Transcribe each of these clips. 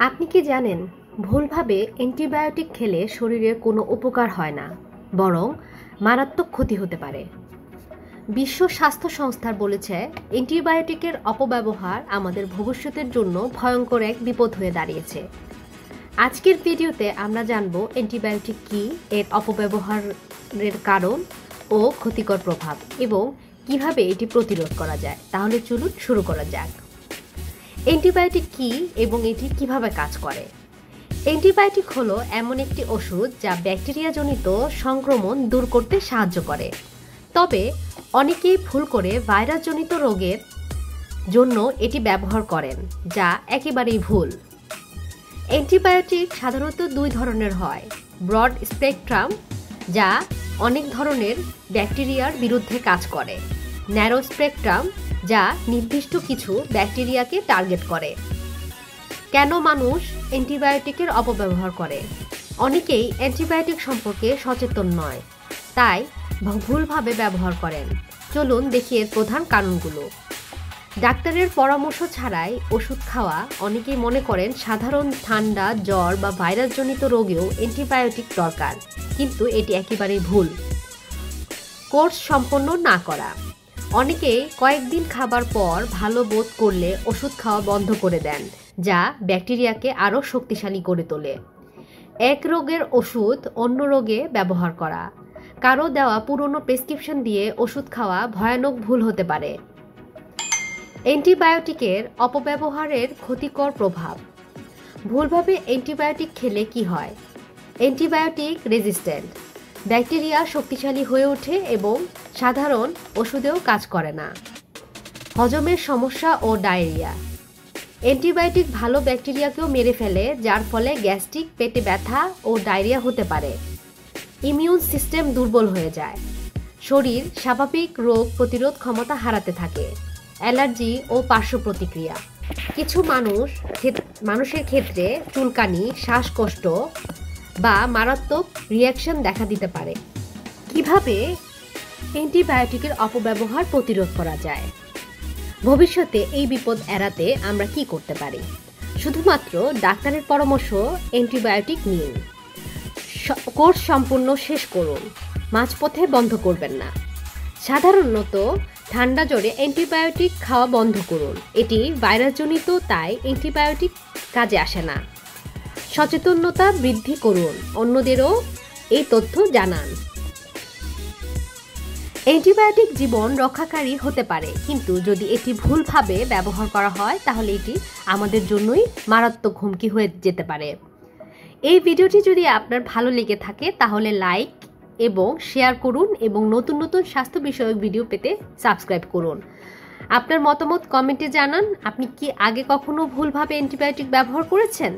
আপনি কি জানেন ভুলভাবে অ্যান্টিবায়োটিক খেলে শরীরের কোনো উপকার হয় না, বরং মারাত্মক ক্ষতি হতে পারে। বিশ্ব স্বাস্থ্য সংস্থা বলেছে অ্যান্টিবায়োটিকের অপব্যবহার আমাদের ভবিষ্যতের জন্য ভয়ঙ্কর এক বিপদ হয়ে দাঁড়িয়েছে। আজকের ভিডিওতে আমরা জানব অ্যান্টিবায়োটিক কী, এর অপব্যবহারের কারণ ও ক্ষতিকর প্রভাব এবং কিভাবে এটি প্রতিরোধ করা যায়। তাহলে চলুন শুরু করা যাক। অ্যান্টিবায়োটিক কী এবং এটি কিভাবে কাজ করে? অ্যান্টিবায়োটিক হলো এমন একটি ওষুধ যা ব্যাকটেরিয়াজনিত সংক্রমণ দূর করতে সাহায্য করে। তবে অনেকেই ভুল করে ভাইরাসজনিত রোগের জন্য এটি ব্যবহার করেন, যা একেবারেই ভুল। অ্যান্টিবায়োটিক সাধারণত দুই ধরনের হয়: ব্রড স্পেকট্রাম, যা অনেক ধরনের ব্যাকটেরিয়ার বিরুদ্ধে কাজ করে; ন্যারো স্পেকট্রাম, যা নির্দিষ্ট কিছু ব্যাকটেরিয়াকে টার্গেট করে। কেন মানুষ অ্যান্টিবায়োটিকের অপব্যবহার করে? অনেকেই অ্যান্টিবায়োটিক সম্পর্কে সচেতন নয়, তাই ভুলভাবে ব্যবহার করেন। চলুন দেখি এর প্রধান কারণগুলো। ডাক্তারের পরামর্শ ছাড়াই ওষুধ খাওয়া। অনেকেই মনে করেন সাধারণ ঠান্ডা, জ্বর বা ভাইরাসজনিত রোগেও অ্যান্টিবায়োটিক দরকার, কিন্তু এটি একেবারেই ভুল। কোর্স সম্পন্ন না করা। অনেকেই কয়েকদিন খাবার পর ভালো বোধ করলে ওষুধ খাওয়া বন্ধ করে দেন, যা ব্যাকটেরিয়াকে আরও শক্তিশালী করে তোলে। এক রোগের ওষুধ অন্য রোগে ব্যবহার করা। কারো দেওয়া পুরনো প্রেসক্রিপশন দিয়ে ওষুধ খাওয়া ভয়ানক ভুল হতে পারে। অ্যান্টিবায়োটিকের অপব্যবহারের ক্ষতিকর প্রভাব। ভুলভাবে অ্যান্টিবায়োটিক খেলে কি হয়? Antibiotic resistant. ব্যাকটেরিয়া শক্তিশালী হয়ে ওঠে এবং সাধারণ ওষুধেও কাজ করে না। হজমের সমস্যা ও ডায়রিয়া। অ্যান্টিবায়োটিক ভালো ব্যাকটেরিয়াকেও মেরে ফেলে, যার ফলে গ্যাস্ট্রিক, পেটে ব্যথা ও ডায়রিয়া হতে পারে। ইমিউন সিস্টেম দুর্বল হয়ে যায়। শরীর স্বাভাবিক রোগ প্রতিরোধ ক্ষমতা হারাতে থাকে। অ্যালার্জি ও পার্শ্ব প্রতিক্রিয়া। কিছু মানুষের ক্ষেত্রে চুলকানি, শ্বাসকষ্ট বা মারাত্মক রিঅ্যাকশন দেখা দিতে পারে। কিভাবে অ্যান্টিবায়োটিকের অপব্যবহার প্রতিরোধ করা যায়? ভবিষ্যতে এই বিপদ এড়াতে আমরা কি করতে পারি? শুধুমাত্র ডাক্তারের পরামর্শ অ্যান্টিবায়োটিক নিন। কোর্স সম্পূর্ণ শেষ করুন। মাঝপথে বন্ধ করবেন না। সাধারণত ঠান্ডা জ্বরে অ্যান্টিবায়োটিক খাওয়া বন্ধ করুন। এটি ভাইরাসজনিত, তাই অ্যান্টিবায়োটিক কাজে আসে না। সচেতনতা বৃদ্ধি করুন, অন্যদেরও এই তথ্য জানান। অ্যান্টিবায়োটিক জীবন রক্ষাকারী হতে পারে, কিন্তু যদি এটি ভুলভাবে ব্যবহার করা হয় তাহলে এটি আমাদের জন্যই মারাত্মক হুমকি হয়ে যেতে পারে। এই ভিডিওটি যদি আপনার ভালো লেগে থাকে তাহলে লাইক এবং শেয়ার করুন এবং নতুন নতুন স্বাস্থ্য বিষয়ক ভিডিও পেতে সাবস্ক্রাইব করুন। আপনার মতামত কমেন্টে জানান। আপনি কি আগে কখনো ভুলভাবে অ্যান্টিবায়োটিক ব্যবহার করেছেন?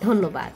ধন্যবাদ।